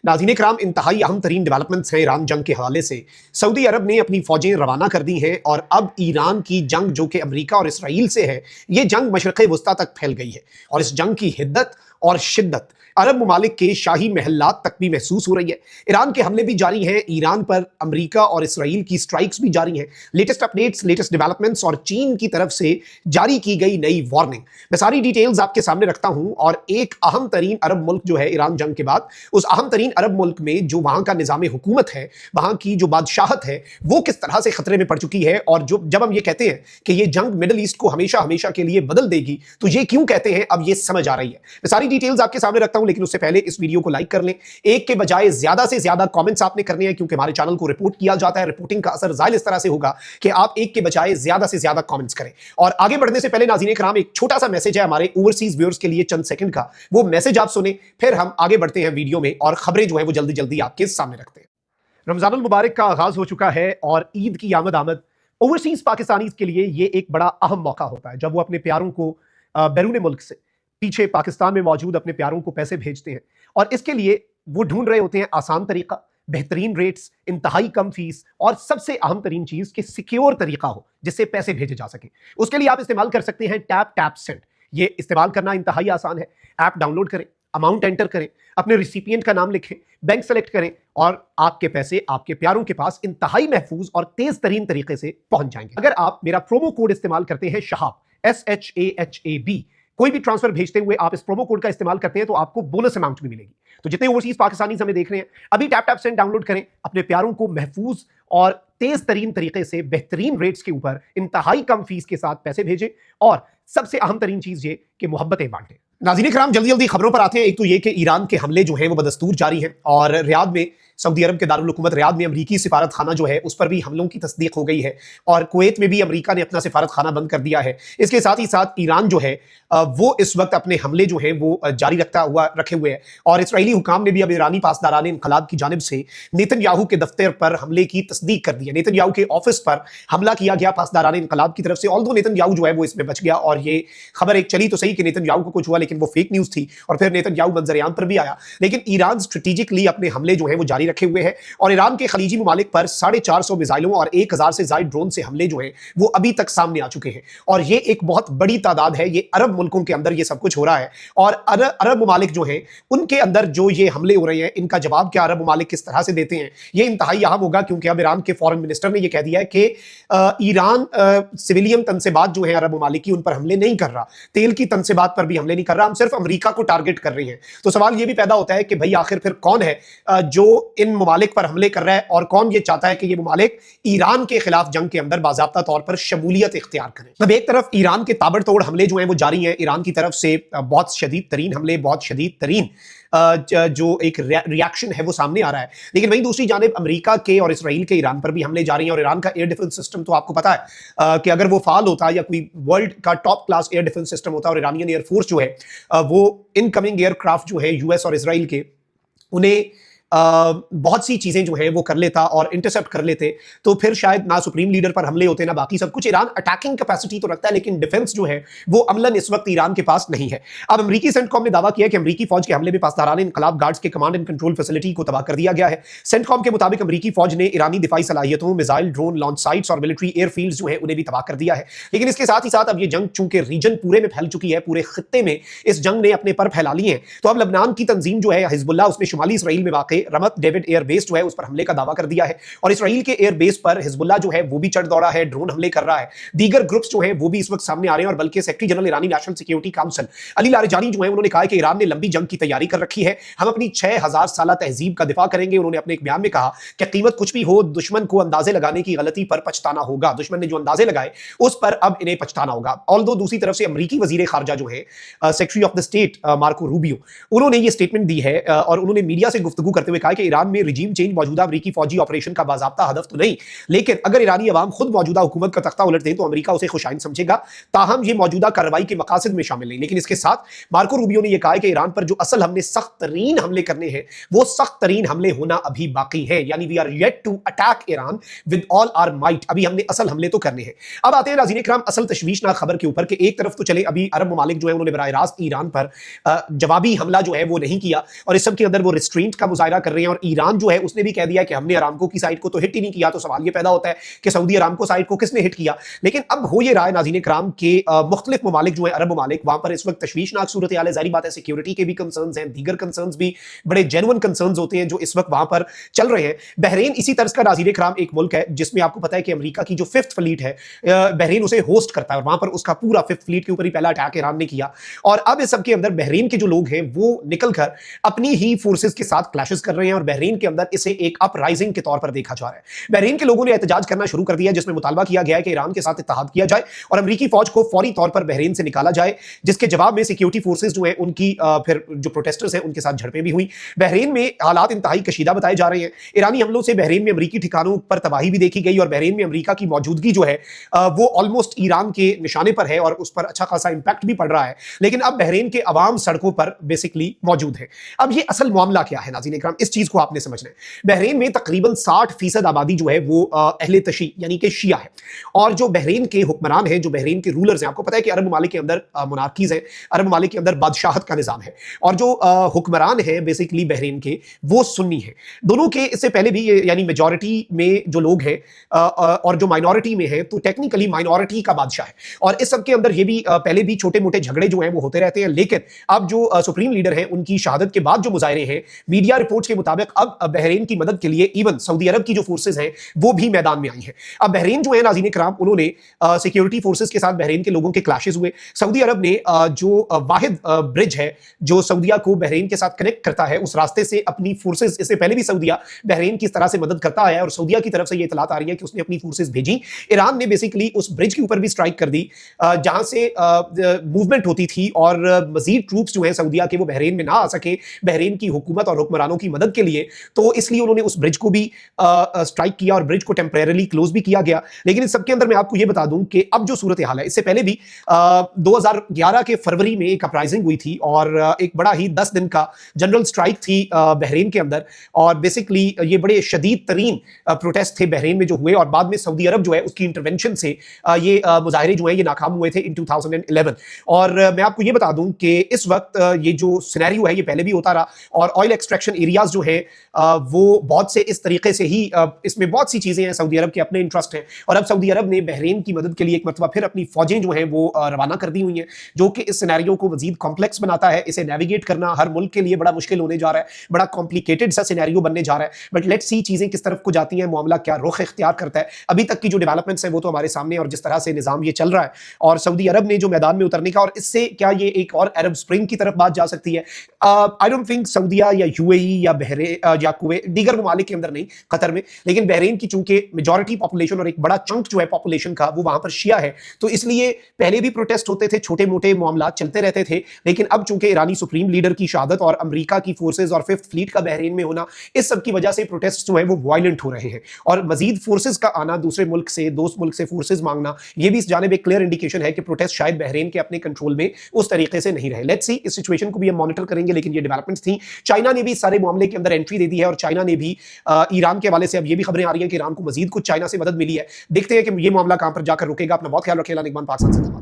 नाज़रीन इकराम, इंतहाई अहम तरीन डेवलपमेंट्स हैं ईरान जंग के हवाले से। सऊदी अरब ने अपनी फौजें रवाना कर दी हैं और अब ईरान की जंग जो कि अमेरिका और इसराइल से है, ये जंग मशरिक़ वुस्ता तक फैल गई है और इस जंग की हिद्दत और शिद्दत अरब ममालिक के शाही महल्लात तक भी महसूस हो रही है। ईरान के हमले भी जारी हैं, ईरान पर अमेरिका और इसराइल की स्ट्राइक्स भी जारी हैं। लेटेस्ट अपडेट्स, लेटेस्ट डेवलपमेंट्स और चीन की तरफ से जारी की गई नई वार्निंग, मैं सारी डिटेल्स आपके सामने रखता हूं। और एक अहम तरीन अरब मुल्क जो है ईरान जंग के बाद, उस अहम तरीन अरब मुल्क में जो वहां का निज़ाम हुकूमत है, वहां की जो बादशाहत है, वो किस तरह से खतरे में पड़ चुकी है। और जब हम ये कहते हैं कि ये जंग मिडल ईस्ट को हमेशा हमेशा के लिए बदल देगी, तो ये क्यों कहते हैं, अब ये समझ आ रही है। मैं सारी डिटेल्स आपके सामने रखता हूं, लेकिन उससे पहले इस वीडियो को लाइक कर लें। एक के बजाय ज्यादा से ज्यादा कमेंट्स आपने करने हैं, क्योंकि हमारे चैनल को रिपोर्ट किया जाता है। रिपोर्टिंग का असर जाहिर इस तरह से होगा कि आप एक के बजाय ज्यादा से ज्यादा कमेंट्स करें। और आगे बढ़ने से पहले नाज़रीन इकराम, एक छोटा सा मैसेज है हमारे ओवरसीज व्यूअर्स के लिए, चंद सेकंड का। वो मैसेज आप सुने, फिर हम आगे बढ़ते हैं वीडियो में और खबरें जो है वो जल्दी जल्दी आपके सामने रखते हैं। रमजानुल मुबारक का आगाज हो चुका है और ईद की आमद ओवरसीज पाकिस्तानीज के लिए ये एक बड़ा अहम मौका होता है, जब वो अपने प्यारों को बैरून मुल्क से पीछे पाकिस्तान में मौजूद अपने प्यारों को पैसे भेजते हैं। और इसके लिए वो ढूंढ रहे होते हैं आसान तरीका, बेहतरीन रेट्स, इंतहाई कम फीस और सबसे अहम तरीन चीज कि सिक्योर तरीका हो जिससे पैसे भेजे जा सके। उसके लिए आप इस्तेमाल कर सकते हैं टैप टैप सेंड। ये इस्तेमाल करना इंतहाई आसान है। ऐप डाउनलोड करें, अमाउंट एंटर करें, अपने रिसिपिएंट का नाम लिखें, बैंक सेलेक्ट करें और आपके पैसे आपके प्यारों के पास इंतहाई महफूज और तेज तरीन तरीके से पहुंच जाएंगे। अगर आप मेरा प्रोमो कोड इस्तेमाल करते हैं शहाब, SHAHAB, कोई भी ट्रांसफर भेजते हुए आप इस प्रोमो कोड का इस्तेमाल करते हैं तो आपको बोनस अमाउंट भी मिलेगी। तो जितने ओवरसीज पाकिस्तानी हमें देख रहे हैं, अभी टैप टैप सेंड डाउनलोड करें, अपने प्यारों को महफूज और तेज तरीन तरीके से बेहतरीन रेट्स के ऊपर इंतहाई कम फीस के साथ पैसे भेजें और सबसे अहम तरीन चीज ये कि मोहब्बतें बांटें। नाज़रीन इकराम, जल्दी जल्दी खबरों पर आते हैं। एक तो ये कि ईरान के हमले जो हैं वो बदस्तूर जारी हैं और रियाद में, सऊदी अरब के दारुल हुकूमत रियाद में अमरीकी सिफारत खाना जो है उस पर भी हमलों की तस्दीक हो गई है और कुवैत में भी अमरीका ने अपना सिफारत खाना बंद कर दिया है। इसके साथ ही साथ ईरान जो है वो इस वक्त अपने हमले जो हैं वो जारी रखे हुए है और इसराइली हुकाम ने भी अब ईरानी पासदारान इनकलाब की जानिब से नेतन्याहू के दफ्तर पर हमले की तस्दीक कर दी है। नेतन्याहू के ऑफिस पर हमला किया गया पासदारान इनकलाब की तरफ से। ऑल्दो नेतन्याहू जो है वो इसमें बच गया और ये खबर एक चली तो सही कि नेतन्याहू को कुछ हुआ, लेकिन वो फेक न्यूज थी और फिर नेतन्याहू मंजर-ए-आम पर भी आया। लेकिन ईरान स्ट्रेटेजिकली अपने हमले जो है वो जारी रखे हुए है और ईरान के खलीजी ममालिक पर 450 मिसाइलों और 1000 से ज्यादा ड्रोन से हमले जो हैं वो अभी तक सामने आ चुके हैं और ये एक बहुत बड़ी तादाद है। ये अरब मुल्कों के अंदर ये सब कुछ हो रहा है और अरब ममालिक जो हैं उनके अंदर जो ये हमले हो रहे हैं, इनका जवाब क्या अरब ममालिक किस तरह से देते हैं, ये इंतहाई अहम होगा। क्योंकि अब ईरान के फॉरेन मिनिस्टर ने यह कह दिया है कि ईरान सिविलियन तनसेबात जो है अरब ममालिक की, उन पर हमले नहीं कर रहा, तेल की तनसेबात पर भी हमले नहीं कर रहा, हम सिर्फ अमेरिका को टारगेट कर रहे हैं। तो सवाल ये भी पैदा होता है कि भाई आखिर फिर कौन है जो इन ममालिक पर हमले कर रहा है और कौन ये चाहता है कि ये ममालिक ईरान के खिलाफ जंग के अंदर बाज़ाब्ता तौर पर शमूलियत इख्तियार करें। अब एक तरफ ईरान के ताबड़तोड़ हमले जो हैं वो जारी हैं, ईरान की तरफ से बहुत शदीद तरीन हमले, बहुत शदीद तरीन जो एक रिएक्शन है वो सामने आ रहा है। लेकिन वहीं दूसरी जानिब अमेरिका के और इसराइल के ईरान पर भी हमले जारी हैं और ईरान का एयर डिफेंस सिस्टम तो आपको पता है कि अगर वो फाल होता या कोई वर्ल्ड का top class air defence system होता और ईरानियन एयरफोर्स जो है वो इनकमिंग एयरक्राफ्ट जो है यूएस और इसराइल के, उन्हें बहुत सी चीजें जो है वो कर लेता और इंटरसेप्ट कर लेते, तो फिर शायद ना सुप्रीम लीडर पर हमले होते ना बाकी सब कुछ। ईरान अटैकिंग कैपेसिटी तो रखता है लेकिन डिफेंस जो है वो अमलन इस वक्त ईरान के पास नहीं है। अब अमेरिकी सेंटकॉम ने दावा किया कि अमेरिकी फौज के हमले में पासदारान इनकलाब गार्ड्स के कमांड एंड कंट्रोल फैसिलिटी को तबाह कर दिया गया है। सेंटकॉम के मुताबिक अमेरिकी फौज ने ईरानी दिफाई सलाहियतों, मिसाइल, ड्रोन लॉन्च साइट्स और मिलिट्री एयरफील्ड जो है उन्हें भी तबाह कर दिया है। लेकिन इसके साथ ही साथ अब ये जंग चूंकि रीजन पूरे में फैल चुकी है, पूरे खित्ते में इस जंग ने अपने पर फैला लिए हैं, तो अब लबनान की तंजीम जो है हिजबुल्लाह, उसने शुमाली इसराइल में वाक़ रमत डेविड एयर बेस जो है उस पर हमले का दावा कर दिया है और इसराइल के एयर बेस पर हिजबुल्लाह जो है वो भी चढ़ दौड़ा है, ड्रोन हमले कर रहा है। दीगर ग्रुप्स जो हैं वो भी इस वक्त सामने आ रहे हैं और बल्कि सेक्रेटरी जनरल ईरानी national security council Ali Larijani जो है उन्होंने कहा कि ईरान ने लंबी जंग की तैयारी कर रखी है, हम अपनी 6000 साला तहजीब का दिफा करेंगे। उन्होंने अपने एक बयान में कहा कि कीमत कुछ भी हो, दुश्मन को अंदाजे लगाने की गलती पर पछताना होगा। दुश्मन ने जो अंदाजे लगाए उस पर अब इन्हें पछताना होगा। ऑल्दो दूसरी तरफ से अमेरिकी वजीर खारजा जो है secretary of the state Marco Rubio, उन्होंने ये स्टेटमेंट दी है और उन्होंने मीडिया से गुफ्तगू करते हुए कहा कि ईरान में रिजीम चेंज मौजूदा अमेरिकी फौजी ऑपरेशन का बाज़ाब्ता हदफ तो नहीं, लेकिन अगर ईरानी अवाम खुद मौजूदा हुकूमत का तख्ता उलट दें तो अमेरिका उसे खुशाइन समझेगा, ताहम ये मौजूदा कार्रवाई के मकासद में शामिल नहीं। लेकिन इसके साथ मार्को रूबियो ने यह कहा कि ईरान पर जो असल हमने सख्त तरीन हमले करने हैं वो सख्त तरीन हमले होना अभी बाकी है, यानी we are yet to attack Iran with all our might. अभी हमने असल हमले तो करने हैं। अब आते हैं नाज़रीन इकराम असल तशवीशनाक खबर के ऊपर कि एक तरफ तो चले अभी अरब ममालिक जो है उन्होंने बराह रास्त ईरान पर जवाबी हमला जो है वो नहीं किया और इस सब के अंदर वो रिस्ट्रेंट का मुजाहरा मुजाहरा कर रहे हैं और ईरान जो है उसने भी कह दिया कि हमने अरामको की साइड को तो हिट ही नहीं किया। तो सवाल ये पैदा होता है कि सऊदी अरामको साइड को किसने हिट किया। लेकिन अब हो ये रहा है नाज़रीन इकराम के मुख्तलिफ ममालिक जो है अरब ममालिक, वहां पर इस वक्त तशवीशनाक सूरत हाल है। जाहिर बात है सिक्योरिटी के भी कंसर्न्स हैं, दीगर कंसर्न्स भी बड़े जेन्युइन कंसर्न्स होते हैं जो इस वक्त वहां पर चल रहे हैं। बहरीन इसी तर्ज का नाज़रीन इकराम एक मुल्क है जिसमें आपको पता है कि अमेरिका की जो 5th फ्लीट है बहरीन उसे होस्ट करता है और वहां पर उसका पूरा 5th फ्लीट के ऊपर ही पहला अटैक ईरान ने किया। और अब इस सबके अंदर बहरीन के जो लोग हैं वो निकलकर अपनी ही फोर्सेस के साथ क्लैशेस कर रहे हैं और बहरीन के अंदर इसे एक अपराइजिंग के तौर पर देखा जा रहा है। बहरीन के लोगों ने एहतजाज करना शुरू कर दिया जिसमें मुतालबा किया गया है कि ईरान के साथ इत्तेहाद किया जाए और अमेरिकी फौज को फौरी तौर पर बहरीन से निकाला जाए, जिसके जवाब में सिक्योरिटी फोर्सेस जो है उनकी फिर जो प्रोटेस्टर्स हैं उनके साथ झड़पें भी हुई। बहरीन में हालात इंतहाई कशीदा बताए जा रहे हैं। ईरानी हमलों से बहरीन में अमेरिकी ठिकानों पर तबाही भी देखी गई और बहरीन में अमेरिका की मौजूदगी जो है वो ऑलमोस्ट ईरान के निशाने पर है और उस पर अच्छा खासा इंपैक्ट भी पड़ रहा है। लेकिन अब बहरीन के अवाम सड़कों पर बेसिकली मौजूद है। अब ये असल मामला क्या है नाज़रीन इकराम, इस चीज को आपने समझना है। बहरीन में तकरीबन 60% आबादी जो है वो अहले तशी यानी कि शिया है और जो बहरीन के हुक्मरान हैं, जो बहरीन के रूलर्स हैं, आपको पता है कि अरब ममालिक के अंदर मोनार्कीज हैं, अरब ममालिक के अंदर बादशाहत का निजाम है और जो हुक्मरान हैं बेसिकली बहरीन के वो सुन्नी हैं। दोनों के इससे पहले भी यानी मेजॉरिटी में जो लोग हैं और जो माइनॉरिटी में है तो टेक्निकली माइनॉरिटी का बादशाह है और इस सब के अंदर ये भी पहले भी छोटे मोटे झगड़े जो हैं वो होते रहते हैं। लेकिन अब जो सुप्रीम लीडर हैं उनकी शहादत के बाद जो मुजाहरे हैं, मीडिया रिपोर्ट्स के मुताबिक अब बहरीन की मदद के लिए इवन सऊदी अरब की जो फोर्सेज हैं वो भी मैदान में आई हैं। अब बहरीन जो है नाज़रीन इकराम उन्होंने सिक्योरिटी फोर्सेज के साथ बहरीन के लोगों के क्लैशेस हुए। सऊदी अरब ने जो वाहिद ब्रिज है जो सऊदिया को बहरीन के साथ कनेक्ट करता है उस रास्ते से अपनी फोर्सेज, इससे पहले भी सऊदिया बहरीन की तरह से मदद करता आया है और सऊदिया की तरफ से ये इतलात आ रही है कि उसने अपनी फोर्सेज भेजी। ईरान ने बेसिकली उस ब्रिज के ऊपर भी स्ट्राइक कर दी जहां से मूवमेंट होती थी और मजीद ट्रूप्स जो है सऊदिया के वो बहरीन में ना आ सके बहरीन की हुकूमत और हुक्मरानों की मदद के लिए, तो इसलिए उन्होंने उस ब्रिज को भी स्ट्राइक किया और ब्रिज को टेम्परेरली क्लोज भी किया गया। लेकिन इस सबके अंदर मैं आपको यह बता दूं कि अब जो सूरत हाल है, इससे पहले भी 2011 के फरवरी में एक अपराइजिंग हुई थी और एक बड़ा ही 10 दिन का जनरल स्ट्राइक थी बहरीन के अंदर और बेसिकली ये बड़े शदीद तरीन प्रोटेस्ट थे बहरीन में जो हुए और बाद में सऊदी अरब जो है उसकी इंटरवेंशन से ये मुजाहरे जो है ये नाकाम हुए थे इन 2011। और मैं आपको ये बता दूं कि इस वक्त ये जो सिनेरियो है ये पहले भी होता रहा और ऑयल एक्सट्रैक्शन एरियाज जो है वो बहुत से इस तरीके से ही इसमें बहुत सी चीजें हैं, सऊदी अरब के अपने इंटरेस्ट हैं और अब सऊदी अरब ने बहरीन की मदद के लिए एक मरतबा फिर अपनी फौजें जो हैं वो रवाना कर दी हुई हैं, जो कि इस सिनेरियो को मजीद कॉम्प्लेक्स बनाता है। इसे नेविगेट करना हर मुल्क के लिए बड़ा मुश्किल होने जा रहा है, बड़ा कॉम्प्लिकेटेड सा सिनेरियो बनने जा रहा है। बट लेट्स सी चीजें किस तरफ को जाती हैं, मामला क्या रुख इख्तियार करता है। अभी तक की जो डेवलपमेंट्स हैं वो तो हमारे सामने और जिस तरह से निजाम ये चल रहा है और सऊदी अरब ने जो मैदान में उतरने का, और इससे क्या ये एक और अरब स्प्रिंग की तरफ बात जा सकती है। आई डोंट थिंक सऊदिया या यूएई या बहरीन या कुवैत दीगर ममालिक के अंदर नहीं, कतर में, लेकिन बहरीन की चूंकि मेजॉरिटी पॉपुलेशन और एक बड़ा चंक जो है पॉपुलेशन का वो वहां पर शिया है, तो इसलिए पहले भी प्रोटेस्ट होते थे, छोटे मोटे मामला चलते रहते थे। लेकिन अब चूंकि ईरानी सुप्रीम लीडर की शहादत और अमेरिका की फोर्सेज और 5th फ्लीट का बहरीन में होना, इस सब की वजह से प्रोटेस्ट जो है वो वायलेंट हो रहे हैं और मजीद फोर्सेज का आना, दूसरे मुल्क से, दोस्त मुल्क से फोर्सेज मांगना, ये भी इस जानिब एक क्लियर इंडिकेशन है कि प्रोटेस्ट शायद बहरीन के अपने कंट्रोल में उस तरीके से नहीं रहे। लेट्स सी, इस सिचुएशन को भी हम मॉनिटर करेंगे। लेकिन ये डेवलपमेंट्स थी। चाइना ने भी इस सारे मामले के अंदर एंट्री दे दी है और चाइना ने भी ईरान के हवाले से अब ये भी खबरें आ रही हैं कि ईरान को मजीद कुछ चाइना से मदद मिली है। देखते हैं कि ये मामला कहां पर जाकर रुकेगा। अपना बहुत ख्याल रखेगा। निगमान पाक।